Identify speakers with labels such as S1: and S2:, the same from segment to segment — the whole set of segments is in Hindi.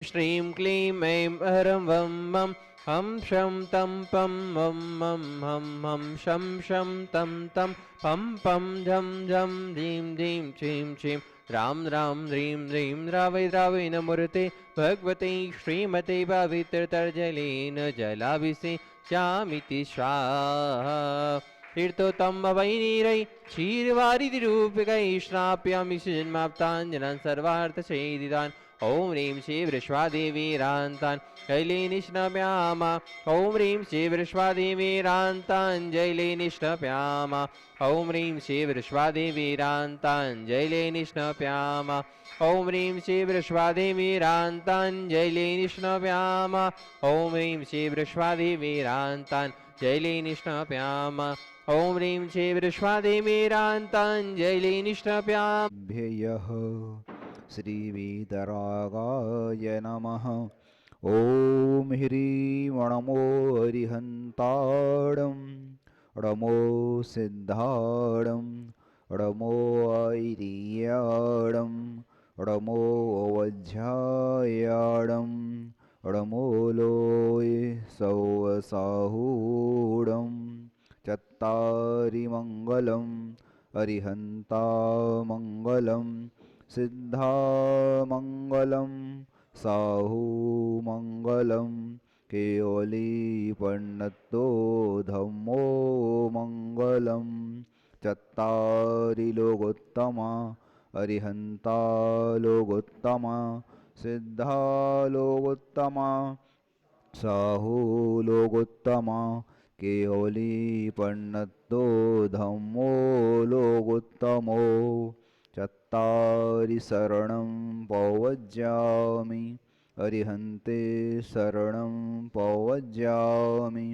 S1: श्रीं क्लीं ऐं हरं वं मं हं शं तं पं वं मं हं हं शं शं तं तं पं पं झं झं ह्रीं ह्रीं श्रीं श्रीं रां रां ह्रीं ह्रीं द्रावै द्रावै नमोऽर्ते भगवते श्रीमते पवित्रतर्जलेन जलाभिषेच्यामिति स्वाहा तीर्थोत्तम वैनीरै क्षीरवारिधिरूपकै श्राप्यामि जन्माप्ताञ्जनान् सर्वार्थसेदितान् ॐ ह्रीं श्री वृष्वादेवीरान्तान् कैले निष्णप्याम ॐ ह्रीं श्री वृष्वादेवीरान्ताञ्जैले निष्णप्याम ॐ ह्रीं श्री वृष्वादेवीरान्ताञ्जैले निष्णप्याम ॐ ह्रीं श्री वृष्वादेवीरान्ताञ्जैले निष्णप्याम ॐ ह्रीं श्री वृष्वादेवीरान्ताञ्जैले निष्णप्याम ॐ ह्रीं श्री वृष्वादेवीरान्ताञ्जैले निष्णप्याम
S2: भ्ययः श्रीवीतरागाय नमः। ॐ ह्रीं नमो अरिहन्ताडं नमो सिद्धाडं नमो ऐरियाडं नमो वज्रायाडं नमो लोय सौवसाहूडं चत्तारि मङ्गलम् अरिहन्तामङ्गलं सिद्धामङ्गलं साहूमङ्गलं केवलीपण्णतो धम्मो मङ्गलं चत्तारि लोकोत्तमा अरिहन्तालोकोत्तमा सिद्धालोकोत्तमा साहूलोकोत्तमा केवलीपण्णतो धम्मो लोकोत्तमो चत्तारि शरणं पवज्जामि अरिहन्ते शरणं पवज्जामि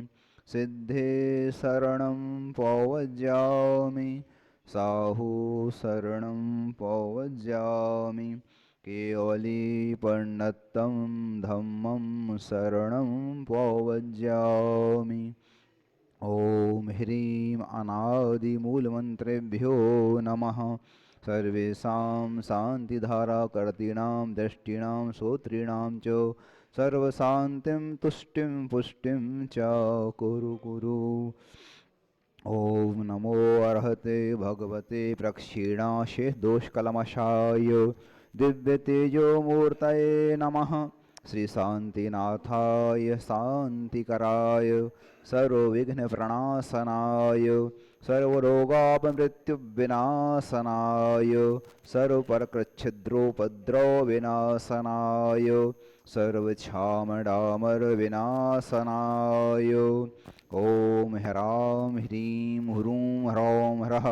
S2: सिद्धे शरणं पवज्जामि साहू शरणं पवज्जामि केवलीपण्णतं धम्मं शरणं पवज्जामि। ॐ ह्रीं अनादिमूलमन्त्रेभ्यो नमः। सर्वेषां शान्तिधाराकर्तॄणां दृष्टीणां श्रोतॄणां च सर्वशान्तिं तुष्टिं पुष्टिं च कुरु कुरु। ॐ नमो अर्हते भगवते प्रक्षीणाशेषदोषकल्मषाय दिव्यतेजोमूर्तये नमः। श्रीशान्तिनाथाय शान्तिकराय सर्वविघ्नप्रणाशनाय सर्वरोगापमृत्युविनाशनाय सर्वप्रकृच्छिद्रोपद्रवविनाशनाय सर्वक्षामडामरविनाशनाय ॐ ह्रां ह्रीं ह्रूं ह्रौं ह्रः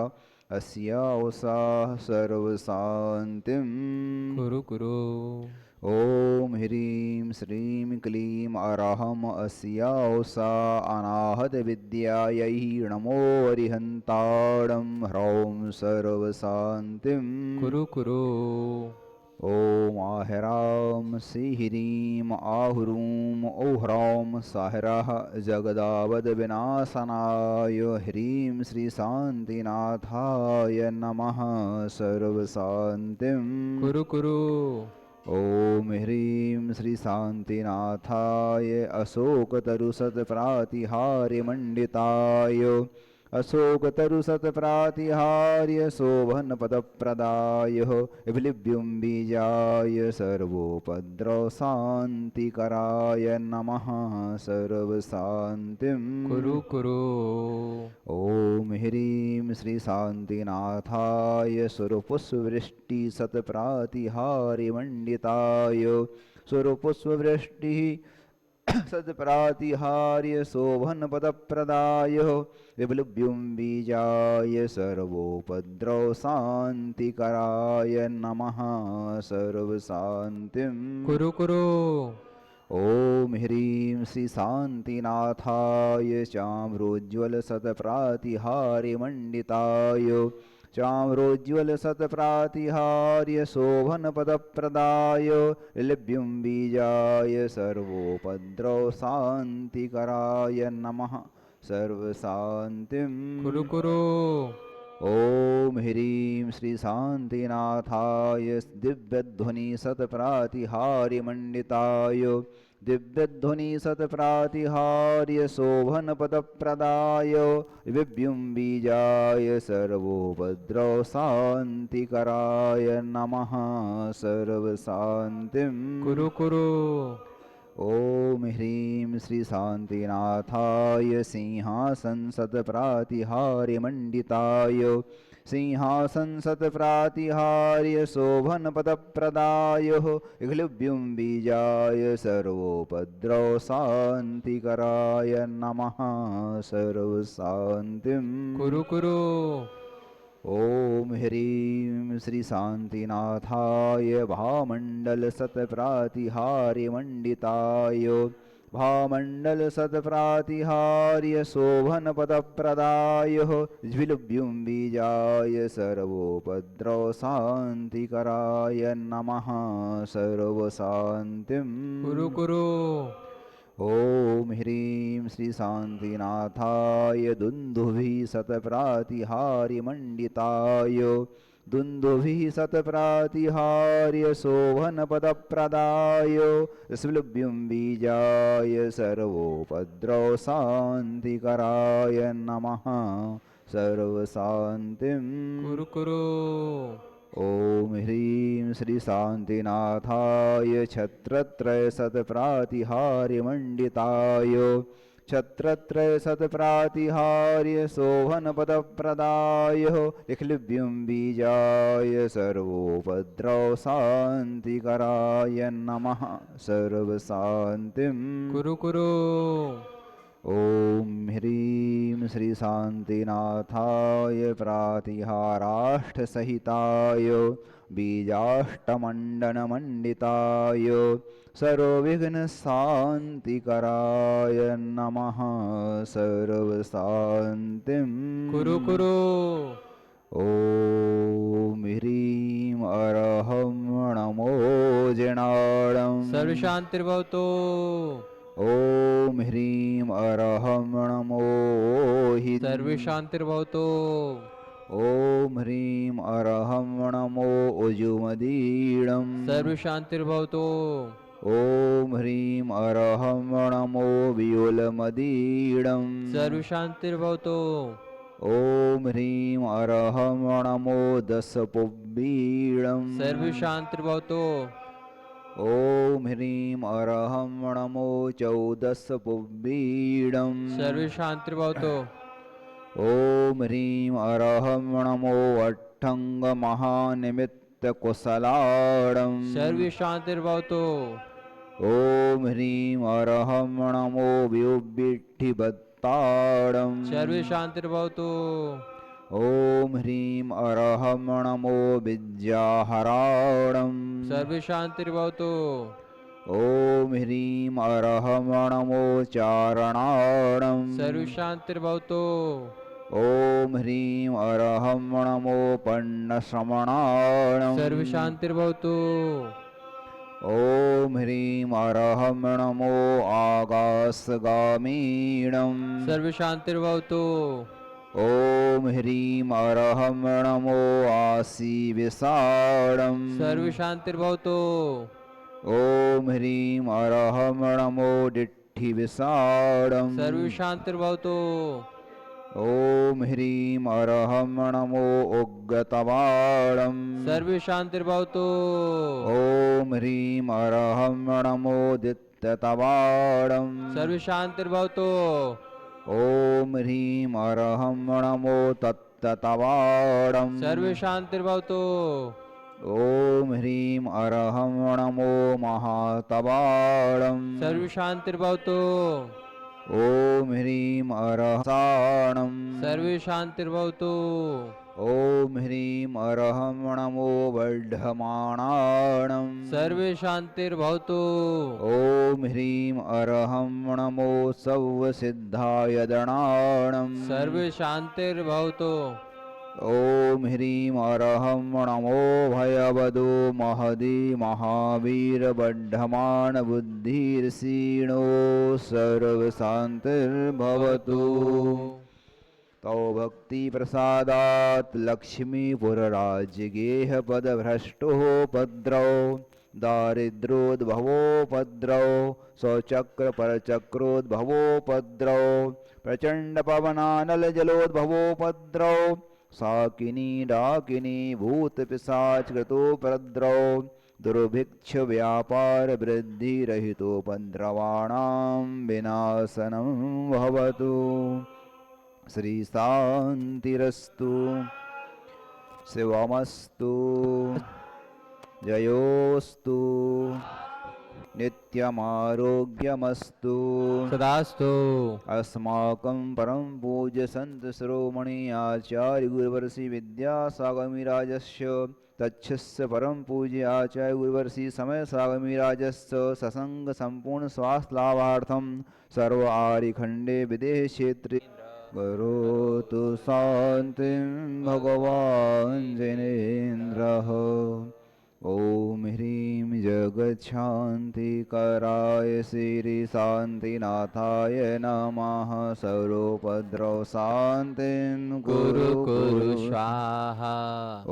S2: अस्यावसाः सर्वशान्तिं
S1: कुरु कुरु
S2: ॐ ह्रीं श्रीं क्लीं अरहम् अस्यावसा अनाहतविद्यायै नमो अरिहन्ताडं ह्रौं सर्वशान्तिं
S1: कुरु कुरु
S2: ॐ आह्रां श्रीह्रीं आहुरूं औह्रौं साह्रः जगदावद्विनाशनाय ह्रीं श्रीशान्तिनाथाय नमः सर्वशान्तिं
S1: कुरु कुरु
S2: ॐ ह्रीं श्रीशान्तिनाथाय अशोकतरुशतप्रातिहार्यमण्डिताय अशोकतरुशतप्रातिहार्य शोभनपदप्रदाय विलिभ्युं बीजाय सर्वोपद्रवशान्तिकराय नमः सर्वशान्तिं
S1: कुरु कुरु
S2: ॐ ह्रीं श्रीशान्तिनाथाय स्वरूपस्वृष्टिशतप्रातिहार्यमण्डिताय स्वरूपस्वृष्टिः सत्प्रातिहार्य शोभनपदप्रदाय विप्लव्युं बीजाय सर्वोपद्रवशान्तिकराय नमः सर्वशान्तिं
S1: कुरु कुरु
S2: ॐ ह्रीं श्रीशान्तिनाथाय चाम्रोज्ज्वलशतप्रातिहार्यमण्डिताय चाम्रोज्ज्वलशतप्रातिहार्य शोभनपदप्रदाय लिभ्युं बीजाय सर्वोपद्रवशान्तिकराय नमः सर्वशान्तिं
S1: कुरु कुरु
S2: ॐ ह्रीं श्री शान्तिनाथाय दिव्यध्वनि सत्प्रातिहार्यमण्डिताय दिव्यध्वनि सत्प्रातिहार्य शोभनपदप्रदाय विभ्युं बीजाय सर्वोपद्रव शान्तिकराय नमः सर्वशान्तिं
S1: कुरु कुरु
S2: ॐ ह्रीं श्री शान्तिनाथाय सिंहासन सत्प्रातिहार्यमण्डिताय सिंहासन सत्प्रातिहार्य शोभनपदप्रदाय इग्लुभ्युं बीजाय सर्वोपद्रव शान्तिकराय नमः सर्वशान्तिं
S1: कुरु कुरु
S2: ॐ ह्रीं श्री शान्तिनाथाय भामण्डल सत्प्रातिहार्यमण्डिताय भामण्डल सत्प्रातिहार्य शोभनपदप्रदाय ज्विलुभ्युं बीजाय सर्वोपद्रव शान्तिकराय नमः सर्वशान्तिं
S1: कुरु कुरु
S2: ॐ ह्रीं श्री शान्तिनाथाय दुन्दुभिः सत्प्रातिहार्यमण्डिताय दुन्दुभिः सत्प्रातिहार्य शोभनपदप्रदाय स्विलुभ्युं बीजाय सर्वोपद्रव शान्तिकराय नमः सर्वशान्तिं
S1: कुरु कुरु
S2: ॐ ह्रीं श्री शान्तिनाथाय छत्रत्रय सत्प्रातिहार्यमण्डिताय छत्रत्रय सत्प्रातिहार्य शोभनपदप्रदाय इक्लिभ्युं बीजाय सर्वोपद्रव शान्तिकराय नमः सर्वशान्तिं
S1: कुरु कुरु
S2: ॐ ह्रीं श्री शान्तिनाथाय प्रातिहाराष्टसहिताय बीजाष्टमण्डनमण्डिताय सर्वविघ्नशान्तिकराय नमः सर्वशान्तिं
S1: कुरु कुरु
S2: ॐ ह्रीं अरहं नमो जिनाळं
S1: सर्वशान्तिर्भवतु
S2: ॐ ह्रीं अरहं नमो हि
S1: सर्वशान्तिर्भवतु
S2: ॐ ह्रीं अरहं नमो उजुमदीडं
S1: सर्वशान्तिर्भवतु
S2: ॐ ह्रीं अरहं नमो वियुलमदीडं
S1: सर्वशान्तिर्भवतु
S2: ॐ ह्रीं अरहं नमो दशपुब्बीडं
S1: सर्वशान्तिर्भवतु
S2: ॐ ह्रीं अरहं नमो चौदशपुब्बीडं
S1: सर्वशान्तिर्भवतु
S2: ॐ ह्रीं अरहं नमो अट्ठङ्गमहानिमित्तकुशलाडं
S1: सर्वशान्तिर्भवतु
S2: ॐ ह्रीं अरहं नमो व्युब्बिट्ठिभत्ताडं
S1: सर्वशान्तिर्भवतु
S2: ॐ ह्रीं अरहं नमो विद्याहराणं
S1: सर्वशान्तिर्भवतु
S2: ॐ ह्रीं अरहं नमो चारणाणं
S1: सर्वशान्तिर्भवतु
S2: ॐ ह्रीं अरहं नमो पन्नश्रमणाणं
S1: सर्वशान्तिर्भवतु
S2: ॐ ह्रीं अरहं नमो आकाशगामीणं
S1: सर्वशान्तिर्भवतु
S2: ॐ ह्रीं अरहं नमो आसीविसाडं
S1: सर्वशान्तिर्भवतु
S2: ॐ ह्रीं अरहं नमो डिट्ठिविसाडं
S1: सर्वशान्तिर्भवतु
S2: ॐ ह्रीं अरहं नमो उग्गतवाडं
S1: सर्वशान्तिर्भवतु
S2: ॐ ह्रीं अरहं नमो दित्ततवाडं
S1: सर्वशान्तिर्भवतु
S2: ॐ ह्रीं अरहं नमो तत्ततवाडं
S1: सर्वशान्तिर्भवतु
S2: ॐ ह्रीं अरहं नमो महातवाडं
S1: सर्वशान्तिर्भवतु
S2: ॐ ह्रीं अरहसाणं
S1: सर्वशान्तिर्भवतु
S2: ॐ ह्रीं अरहं नमो वर्धमानाणं
S1: सर्वशान्तिर्भवतु
S2: ॐ ह्रीं अरहं नमो सर्वसिद्धाय दणाणं
S1: सर्वशान्तिर्भवतु
S2: ॐ ह्रीं अरहं नमो भयवदो महदी महावीरबड्ढमाण बुद्धिर्षीणो सर्वशान्तिर्भवतु तौ भक्तिप्रसादात् लक्ष्मीपुरराज्यगेहपदभ्रष्टोपद्रौ दारिद्र्योद्भवोपद्रौ स्वचक्रपरचक्रोद्भवोपद्रौ प्रचण्डपवनानलजलोद्भवोपद्रौ साकिनी डाकिनी भूतपिशाचकृतोपद्रौ दुर्भिक्षव्यापारवृद्धिरहितोपद्रवाणां विनाशनं भवतु। श्रीशान्तिरस्तु शिवमस्तु जयोस्तु नित्यमारोग्यमस्तु
S1: सदास्तु।
S2: अस्माकं परम पूज्य संत शिरोमणि आचार्य गुरुवर्षि विद्यासागरमिराजस्य तच्छस्य परम पूज्य आचार्य गुरुवर्षि समय सागरमिराजस्य ससंग संपूर्ण स्वास्थ्य लाभार्थम सर्व आर्यखंडे विदेह क्षेत्रे करोतु शान्तिं भगवान् जिनेन्द्रः। ओम ह्रीं जगच्छान्तिकराय श्री शान्तिनाथाय नमः। सर्वोपद्रव शान्तिं
S1: कुरु कुरु स्वाहा।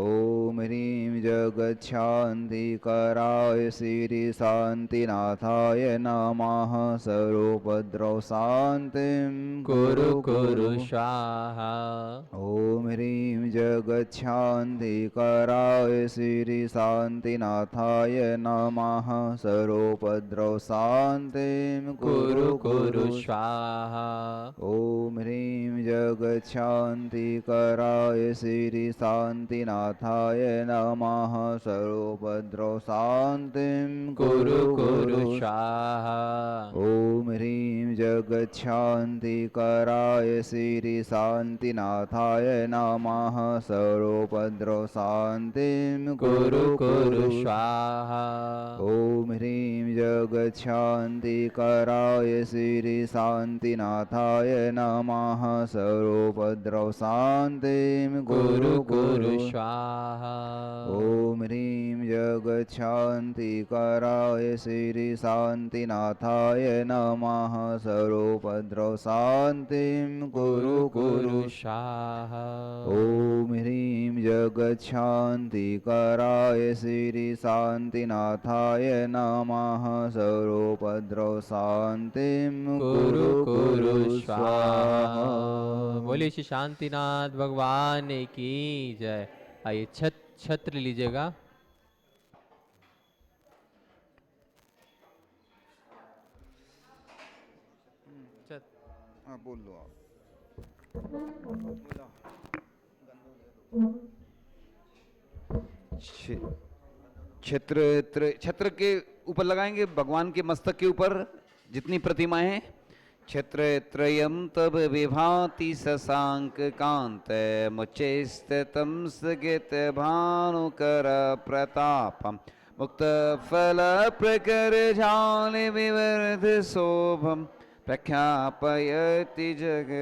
S2: ओम ह्रीं जगच्छान्तिकराय श्री शान्तिनाथाय नमः। सर्वोपद्रव शान्तिं
S1: कुरु कुरु स्वाहा।
S2: ओम ह्रीं जगच्छान्तिकराय श्री शान्तिनाथाय नमः। सर्वोपद्रव शान्तिं
S1: कुरु कुरु स्वाहा।
S2: ओम ह्रीं जगच्छान्तिकराय श्री शान्तिनाथाय नमः। सर्वोपद्रव शान्तिं
S1: कुरु कुरु स्वाहा।
S2: ओम ह्रीं जगच्छान्तिकराय श्री शान्तिनाथाय नमः। सर्वोपद्रव शान्तिं
S1: कुरु कुरु स्वाहा।
S2: ओम ह्रीं जगच्छान्तिकराय श्री शान्तिनाथाय नमः। सर्वोपद्रव शान्तिं
S1: कुरु कुरु स्वाहा।
S2: ओम ह्रीं जगच्छान्तिकराय श्री शान्तिनाथाय नमः। सर्वोपद्रव शान्तिं कुरु कुरु
S1: स्वाहा।
S2: ओम ह्रीं जगच्छान्तिकराय श्री शान्तिनाथाय नमः। सर्वोपद्रव शान्तिं
S1: कुरु कुरु स्वाहा। बोलिए श्री शांतिनाथ भगवान की जय। आइए छत्र लीजिएगा।
S2: हाँ बोल लो आप। छत्र के ऊपर लगाएंगे, भगवान के मस्तक के ऊपर जितनी प्रतिमाएं हैं। छत्र त्रयं तब विभाति शशांक कांत मुचैस्थितं स्थगित भानुकर प्रतापम मुक्त फल प्रकर झाल विवर्ध शोभम प्रख्यापयति जग